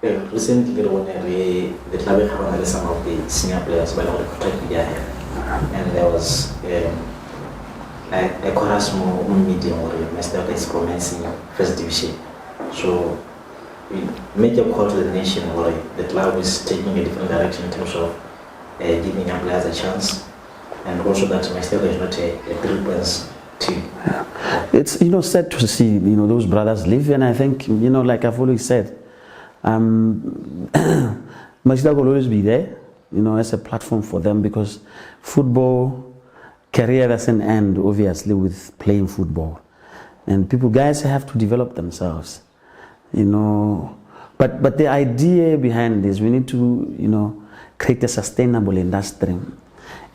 Recently, the club had some of the senior players by the and there was a chorus medium or Masitaoka is commencing first division. So we make a call to the nation where the club is taking a different direction in terms of giving young players a chance, and also that Masitaoka is not a 3 points team. It's sad to see those brothers live, and I think like I've always said, Masitaoka will always be there, as a platform for them, because football career doesn't end obviously with playing football, and guys have to develop themselves, But the idea behind this, we need to create a sustainable industry,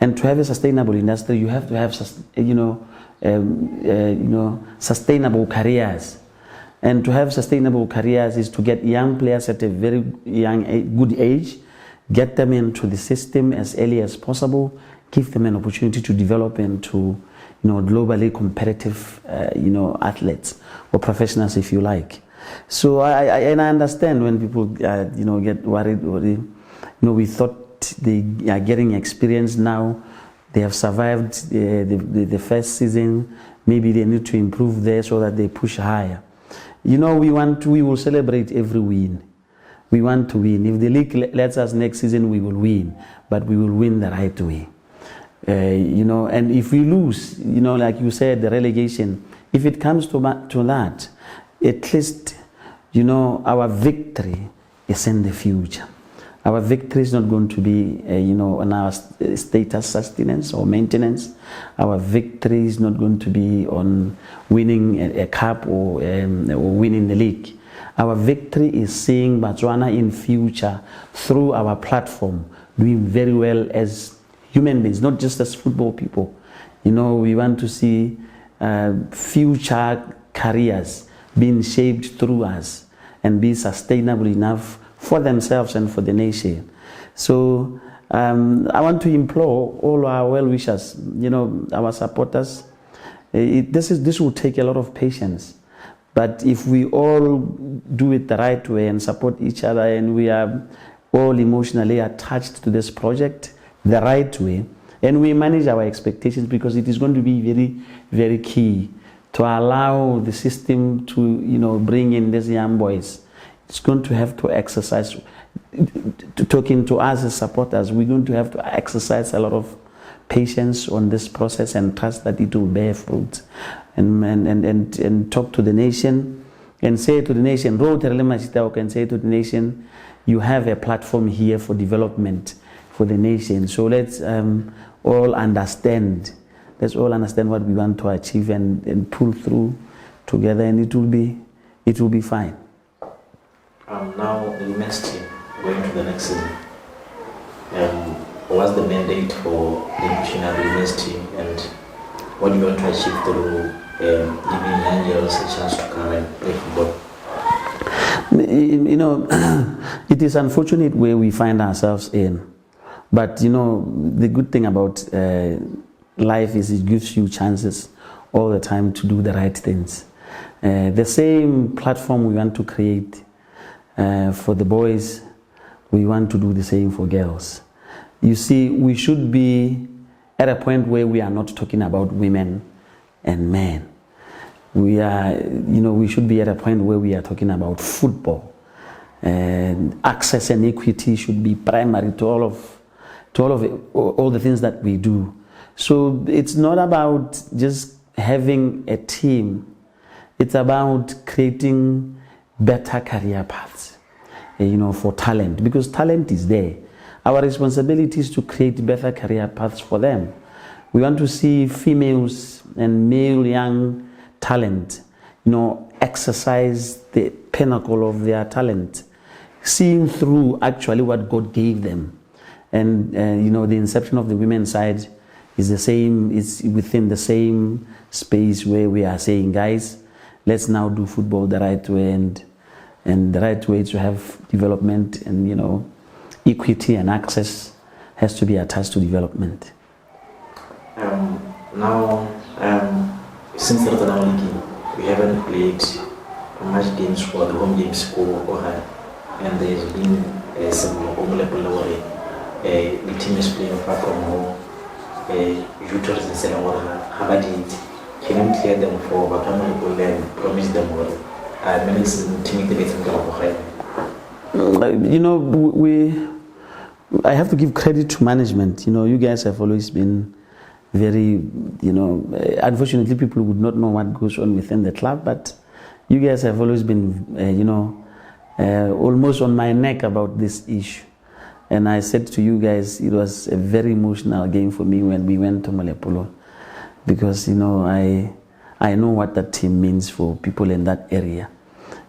and to have a sustainable industry, you have to have sustainable careers. And to have sustainable careers is to get young players at a very good age, get them into the system as early as possible, give them an opportunity to develop into, globally competitive, athletes or professionals, if you like. So I understand when people, get worried. We thought they are getting experience now. They have survived the first season. Maybe they need to improve there so that they push higher. We will celebrate every win. We want to win. If the league lets us next season, we will win, but we will win the right way. And if we lose, like you said, the relegation, if it comes to that, at least, our victory is in the future. Our victory is not going to be, on our status sustenance or maintenance. Our victory is not going to be on winning a cup or winning the league. Our victory is seeing Botswana in future through our platform doing very well as human beings, not just as football people. We want to see future careers being shaped through us and be sustainable enough for themselves and for the nation. So I want to implore all our well-wishers, our supporters. This will take a lot of patience, but if we all do it the right way and support each other, and we are all emotionally attached to this project the right way, and we manage our expectations, because it is going to be very, very key to allow the system to bring in these young boys. It's going to have to exercise, talking to us as supporters, we're going to have to exercise a lot of patience on this process and trust that it will bear fruit. And talk to the nation and say to the nation, and say to the nation, you have a platform here for development for the nation. So let's all understand. Let's all understand what we want to achieve and pull through together, and it will be fine. Now the women's team going to the next season. What's the mandate for the missionary women's team, and what do you want to achieve through giving young girls a chance to come and play football? It is unfortunate where we find ourselves in, but the good thing about life is it gives you chances all the time to do the right things. The same platform we want to create for the boys, we want to do the same for girls. You see, we should be at a point where we are not talking about women and men. We should be at a point where we are talking about football, and access and equity should be primary to all the things that we do. So it's not about just having a team. It's about creating better career paths, for talent, because talent is there. Our responsibility is to create better career paths for them. We want to see females and male young talent, exercise the pinnacle of their talent, seeing through actually what God gave them. And the inception of the women's side is the same. It's within the same space where we are saying, guys, let's now do football the right way, and the right way to have development and equity and access has to be attached to development. Now, since the Ratlhaga League, we haven't played much games for the home games or and there's been some the team is playing far from home. Jutors in Selamora, Habadid, can you clear them for Batama and promise them or you know, I have to give credit to management. You know, you guys have always been very, you know, unfortunately people would not know what goes on within the club, but you guys have always been, you know, almost on my neck about this issue. And I said to you guys, it was a very emotional game for me when we went to Molepulo, because, you know, I know what that team means for people in that area.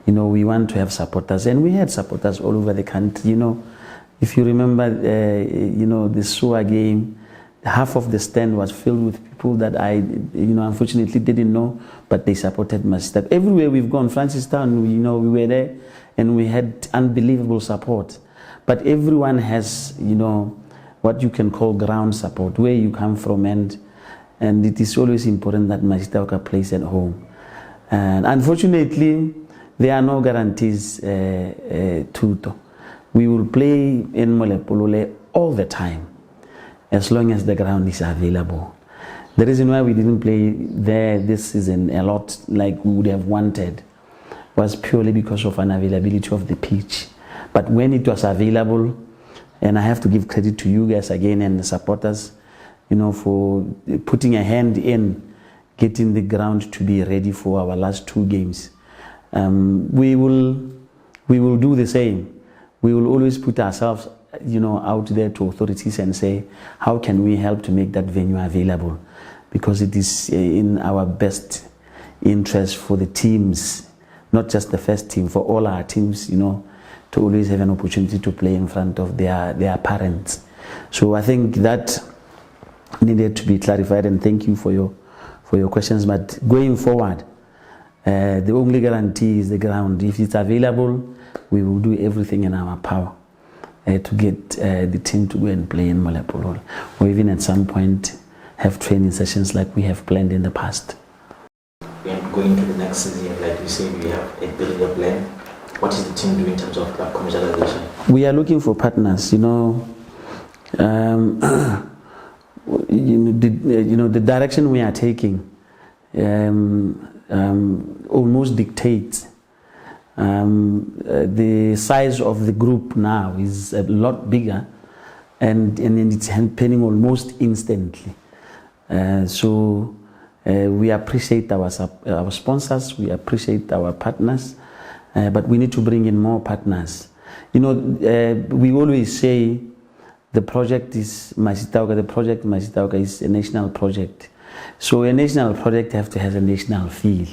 You know, we want to have supporters, and we had supporters all over the country. You know, if you remember, you know, the SUA game, half of the stand was filled with people that I, you know, unfortunately didn't know, but they supported Masitaoka. Everywhere we've gone, Francistown, you know, we were there, and we had unbelievable support. But everyone has, you know, what you can call ground support, where you come from, and it is always important that Masitaoka plays at home. And unfortunately, there are no guarantees, Tuto. We will play in Molepolole all the time, as long as the ground is available. The reason why we didn't play there this season a lot like we would have wanted was purely because of unavailability of the pitch. But when it was available, and I have to give credit to you guys again and the supporters, you know, for putting a hand in getting the ground to be ready for our last 2 games. We will do the same. We will always put ourselves, you know, out there to authorities and say, how can we help to make that venue available? Because it is in our best interest for the teams, not just the first team, for all our teams, you know, to always have an opportunity to play in front of their parents. So I think that needed to be clarified, and thank you for your questions. But going forward, the only guarantee is the ground. If it's available, we will do everything in our power to get the team to go and play in Molepolole, or even at some point have training sessions like we have planned in the past. We are going to the next season, like you say, we have a building plan. What is the team doing in terms of club commercialization? We are looking for partners. You know, the direction we are taking almost dictates the size of the group now is a lot bigger, and it's happening almost instantly. So we appreciate our sponsors, we appreciate our partners, but we need to bring in more partners. You know, we always say the project is Masitaoka. The project Masitaoka is a national project. So a national project has to have a national feel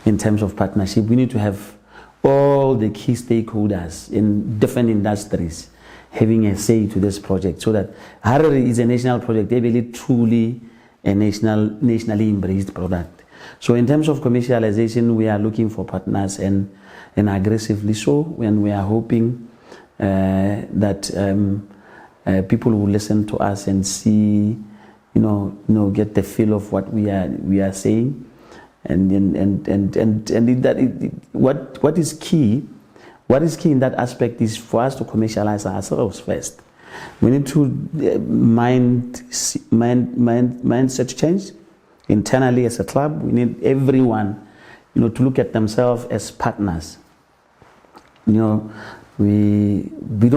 in terms of partnership. We need to have all the key stakeholders in different industries having a say to this project, so that Harare is a national project, they believe truly a nationally embraced product. So in terms of commercialization, we are looking for partners and aggressively so, when we are hoping that people will listen to us and see, get the feel of what we are saying, what is key in that aspect is for us to commercialize ourselves first. We need to mindset change internally as a club. We need everyone, to look at themselves as partners. We don't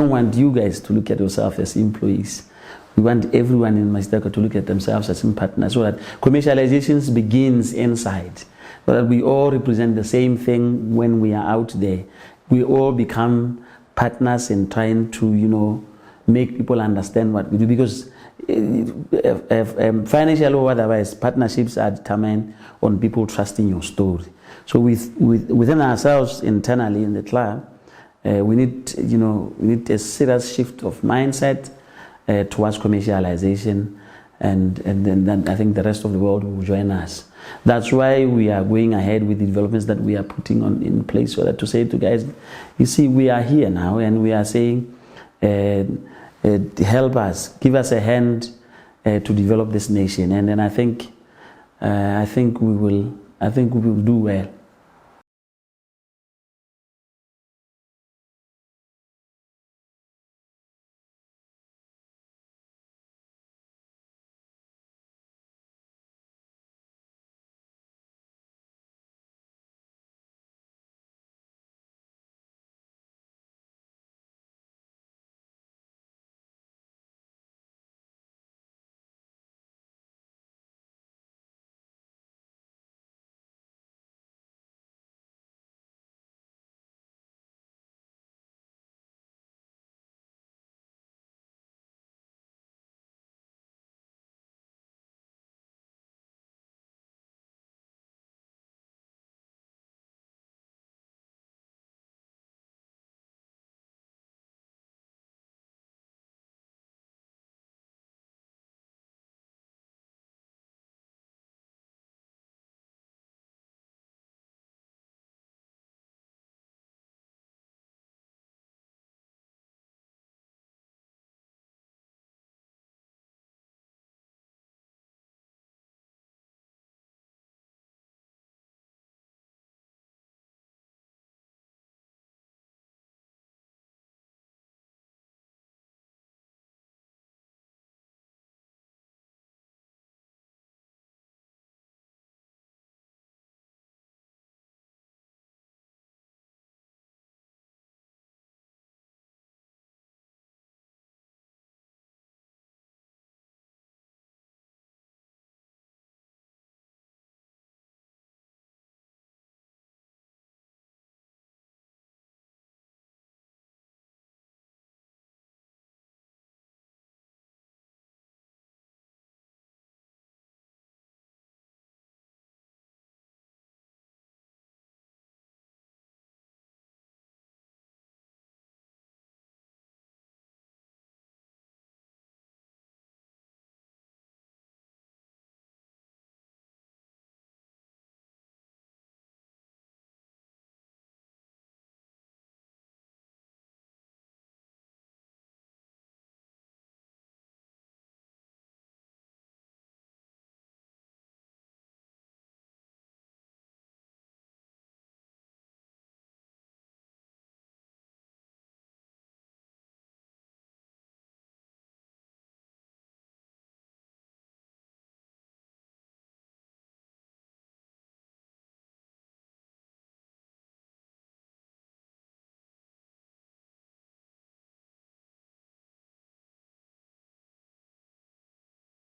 want you guys to look at yourself as employees. We want everyone in Masitaoka to look at themselves as partners, so that commercialization begins inside, so that we all represent the same thing when we are out there. We all become partners in trying to, make people understand what we do, because financial or otherwise, partnerships are determined on people trusting your story. So within ourselves internally in the club, we need a serious shift of mindset towards commercialization, and then I think the rest of the world will join us. That's why we are going ahead with the developments that we are putting in place, so that to say to guys, you see, we are here now, and we are saying, help us, give us a hand to develop this nation, and then I think we will do well.